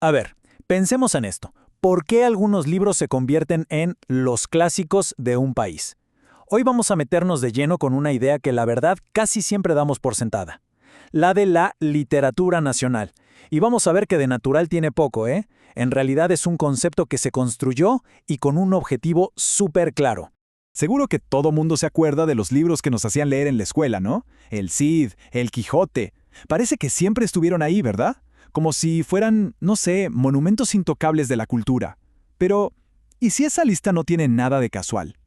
A ver, pensemos en esto. ¿Por qué algunos libros se convierten en los clásicos de un país? Hoy vamos a meternos de lleno con una idea que la verdad casi siempre damos por sentada. La de la literatura nacional. Y vamos a ver que de natural tiene poco, ¿eh? En realidad es un concepto que se construyó y con un objetivo súper claro. Seguro que todo mundo se acuerda de los libros que nos hacían leer en la escuela, ¿no? El Cid, el Quijote. Parece que siempre estuvieron ahí, ¿verdad? Como si fueran, no sé, monumentos intocables de la cultura. Pero, ¿y si esa lista no tiene nada de casual?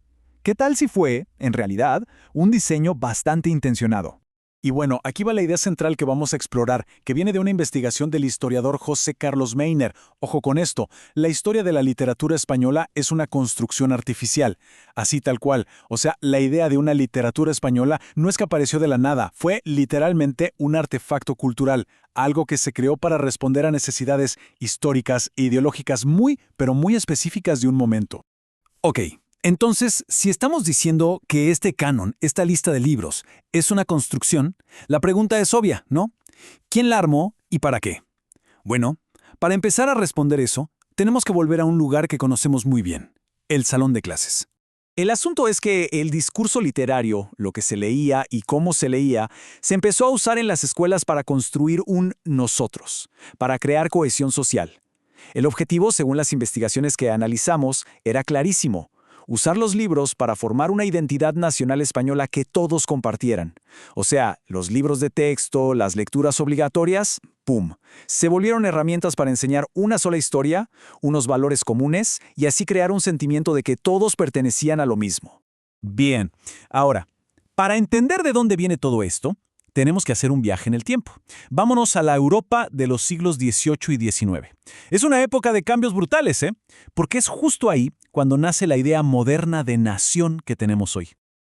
¿Qué tal si fue, en realidad, un diseño bastante intencionado? Y bueno, aquí va la idea central que vamos a explorar, que viene de una investigación del historiador José Carlos Meiner. Ojo con esto, la historia de la literatura española es una construcción artificial, así tal cual. O sea, la idea de una literatura española no es que apareció de la nada, fue literalmente un artefacto cultural, algo que se creó para responder a necesidades históricas e ideológicas muy, pero muy específicas de un momento. Ok. Entonces, si estamos diciendo que este canon, esta lista de libros, es una construcción, la pregunta es obvia, ¿no? ¿Quién la armó y para qué? Bueno, para empezar a responder eso, tenemos que volver a un lugar que conocemos muy bien, el salón de clases. El asunto es que el discurso literario, lo que se leía y cómo se leía, se empezó a usar en las escuelas para construir un nosotros, para crear cohesión social. El objetivo, según las investigaciones que analizamos, era clarísimo: usar los libros para formar una identidad nacional española que todos compartieran. O sea, los libros de texto, las lecturas obligatorias, ¡pum!, se volvieron herramientas para enseñar una sola historia, unos valores comunes y así crear un sentimiento de que todos pertenecían a lo mismo. Bien, ahora, para entender de dónde viene todo esto, tenemos que hacer un viaje en el tiempo. Vámonos a la Europa de los siglos XVIII y XIX. Es una época de cambios brutales, ¿eh? Porque es justo ahí cuando nace la idea moderna de nación que tenemos hoy.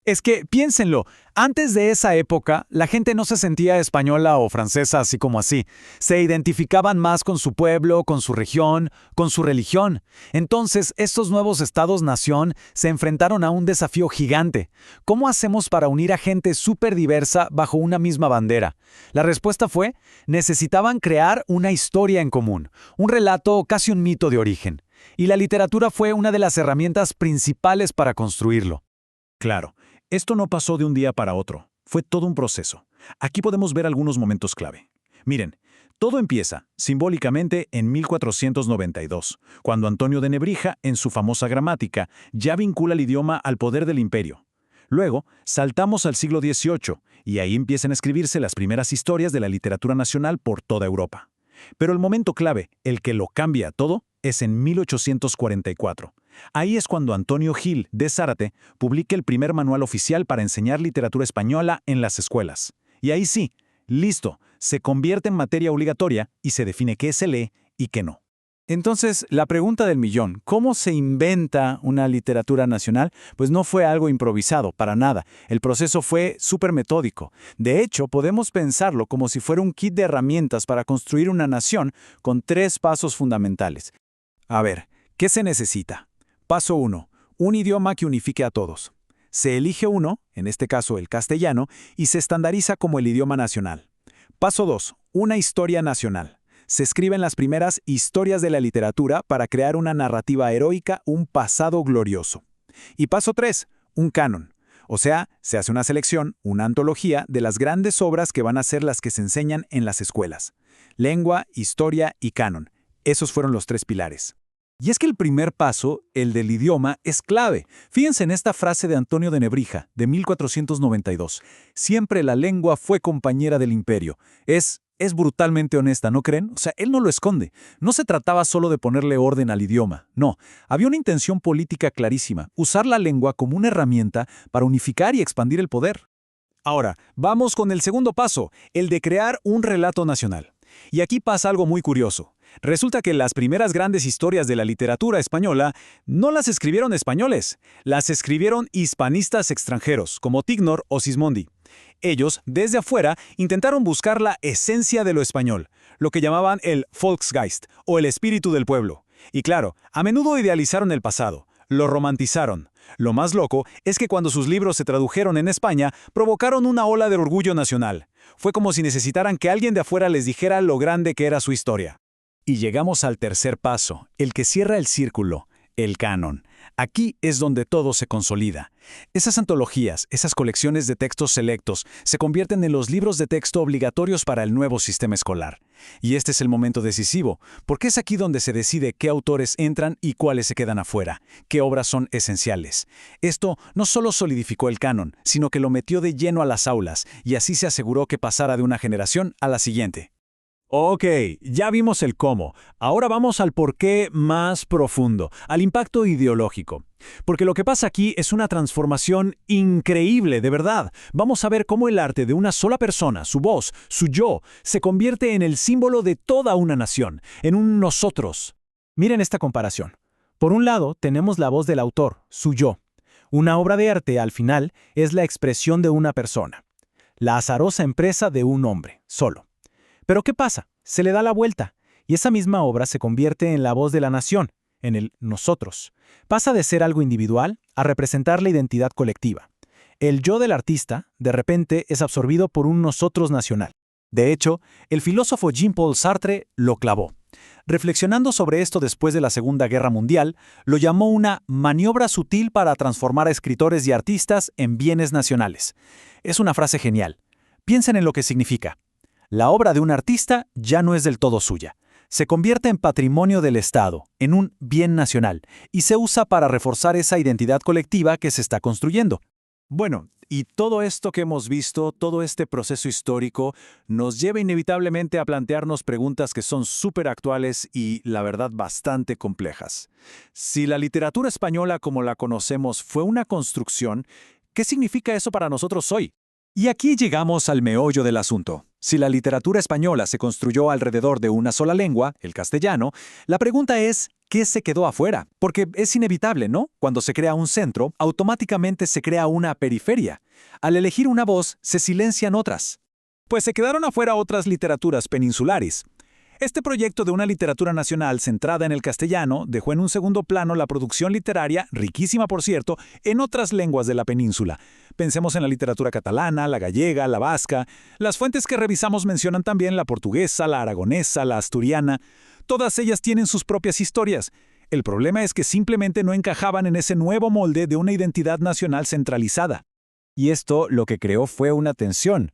Es que, piénsenlo, antes de esa época, la gente no se sentía española o francesa así como así. Se identificaban más con su pueblo, con su región, con su religión. Entonces, estos nuevos estados-nación se enfrentaron a un desafío gigante. ¿Cómo hacemos para unir a gente súper diversa bajo una misma bandera? La respuesta fue: necesitaban crear una historia en común, un relato, casi un mito de origen. Y la literatura fue una de las herramientas principales para construirlo. Claro, esto no pasó de un día para otro, fue todo un proceso. Aquí podemos ver algunos momentos clave. Miren, todo empieza, simbólicamente, en 1492, cuando Antonio de Nebrija, en su famosa gramática, ya vincula el idioma al poder del imperio. Luego, saltamos al siglo XVIII, y ahí empiezan a escribirse las primeras historias de la literatura nacional por toda Europa. Pero el momento clave, el que lo cambia todo, es en 1844. Ahí es cuando Antonio Gil de Zárate publica el primer manual oficial para enseñar literatura española en las escuelas. Y ahí sí, listo, se convierte en materia obligatoria y se define qué se lee y qué no. Entonces, la pregunta del millón: ¿cómo se inventa una literatura nacional? Pues no fue algo improvisado, para nada. El proceso fue súper metódico. De hecho, podemos pensarlo como si fuera un kit de herramientas para construir una nación con 3 pasos fundamentales. A ver, ¿qué se necesita? Paso 1. Un idioma que unifique a todos. Se elige uno, en este caso el castellano, y se estandariza como el idioma nacional. Paso 2. Una historia nacional. Se escriben las primeras historias de la literatura para crear una narrativa heroica, un pasado glorioso. Y paso 3. Un canon. O sea, se hace una selección, una antología de las grandes obras que van a ser las que se enseñan en las escuelas. Lengua, historia y canon. Esos fueron los 3 pilares. Y es que el primer paso, el del idioma, es clave. Fíjense en esta frase de Antonio de Nebrija, de 1492. Siempre la lengua fue compañera del imperio. Es brutalmente honesta, ¿no creen? O sea, él no lo esconde. No se trataba solo de ponerle orden al idioma. No, había una intención política clarísima: usar la lengua como una herramienta para unificar y expandir el poder. Ahora, vamos con el segundo paso, el de crear un relato nacional. Y aquí pasa algo muy curioso. Resulta que las primeras grandes historias de la literatura española no las escribieron españoles, las escribieron hispanistas extranjeros, como Tignor o Sismondi. Ellos, desde afuera, intentaron buscar la esencia de lo español, lo que llamaban el Volksgeist, o el espíritu del pueblo. Y claro, a menudo idealizaron el pasado, lo romantizaron. Lo más loco es que cuando sus libros se tradujeron en España, provocaron una ola de orgullo nacional. Fue como si necesitaran que alguien de afuera les dijera lo grande que era su historia. Y llegamos al tercer paso, el que cierra el círculo, el canon. Aquí es donde todo se consolida. Esas antologías, esas colecciones de textos selectos, se convierten en los libros de texto obligatorios para el nuevo sistema escolar. Y este es el momento decisivo, porque es aquí donde se decide qué autores entran y cuáles se quedan afuera, qué obras son esenciales. Esto no solo solidificó el canon, sino que lo metió de lleno a las aulas, y así se aseguró que pasara de una generación a la siguiente. Ok, ya vimos el cómo. Ahora vamos al por qué más profundo, al impacto ideológico. Porque lo que pasa aquí es una transformación increíble, de verdad. Vamos a ver cómo el arte de una sola persona, su voz, su yo, se convierte en el símbolo de toda una nación, en un nosotros. Miren esta comparación. Por un lado, tenemos la voz del autor, su yo. Una obra de arte, al final, es la expresión de una persona. La azarosa empresa de un hombre, solo. Pero ¿qué pasa? Se le da la vuelta, y esa misma obra se convierte en la voz de la nación, en el nosotros. Pasa de ser algo individual a representar la identidad colectiva. El yo del artista, de repente, es absorbido por un nosotros nacional. De hecho, el filósofo Jean-Paul Sartre lo clavó. Reflexionando sobre esto después de la Segunda Guerra Mundial, lo llamó una maniobra sutil para transformar a escritores y artistas en bienes nacionales. Es una frase genial. Piensen en lo que significa. La obra de un artista ya no es del todo suya. Se convierte en patrimonio del Estado, en un bien nacional, y se usa para reforzar esa identidad colectiva que se está construyendo. Bueno, y todo esto que hemos visto, todo este proceso histórico, nos lleva inevitablemente a plantearnos preguntas que son súper actuales y, la verdad, bastante complejas. Si la literatura española como la conocemos fue una construcción, ¿qué significa eso para nosotros hoy? Y aquí llegamos al meollo del asunto. Si la literatura española se construyó alrededor de una sola lengua, el castellano, la pregunta es, ¿qué se quedó afuera? Porque es inevitable, ¿no? Cuando se crea un centro, automáticamente se crea una periferia. Al elegir una voz, se silencian otras. Pues se quedaron afuera otras literaturas peninsulares. Este proyecto de una literatura nacional centrada en el castellano dejó en un segundo plano la producción literaria, riquísima por cierto, en otras lenguas de la península. Pensemos en la literatura catalana, la gallega, la vasca. Las fuentes que revisamos mencionan también la portuguesa, la aragonesa, la asturiana. Todas ellas tienen sus propias historias. El problema es que simplemente no encajaban en ese nuevo molde de una identidad nacional centralizada. Y esto lo que creó fue una tensión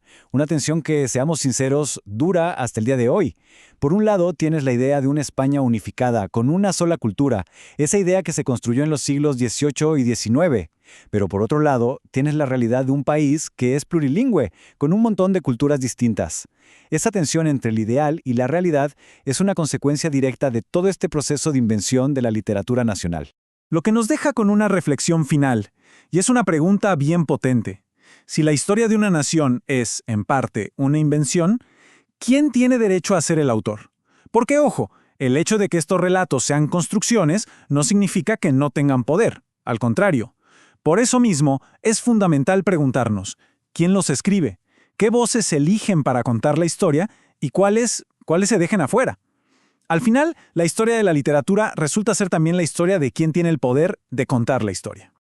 que, seamos sinceros, dura hasta el día de hoy. Por un lado, tienes la idea de una España unificada, con una sola cultura, esa idea que se construyó en los siglos XVIII y XIX. Pero por otro lado, tienes la realidad de un país que es plurilingüe, con un montón de culturas distintas. Esa tensión entre el ideal y la realidad es una consecuencia directa de todo este proceso de invención de la literatura nacional. Lo que nos deja con una reflexión final, y es una pregunta bien potente. Si la historia de una nación es, en parte, una invención, ¿quién tiene derecho a ser el autor? Porque, ojo, el hecho de que estos relatos sean construcciones no significa que no tengan poder. Al contrario. Por eso mismo, es fundamental preguntarnos, ¿quién los escribe? ¿Qué voces eligen para contar la historia? ¿Y cuáles se dejen afuera? Al final, la historia de la literatura resulta ser también la historia de quién tiene el poder de contar la historia.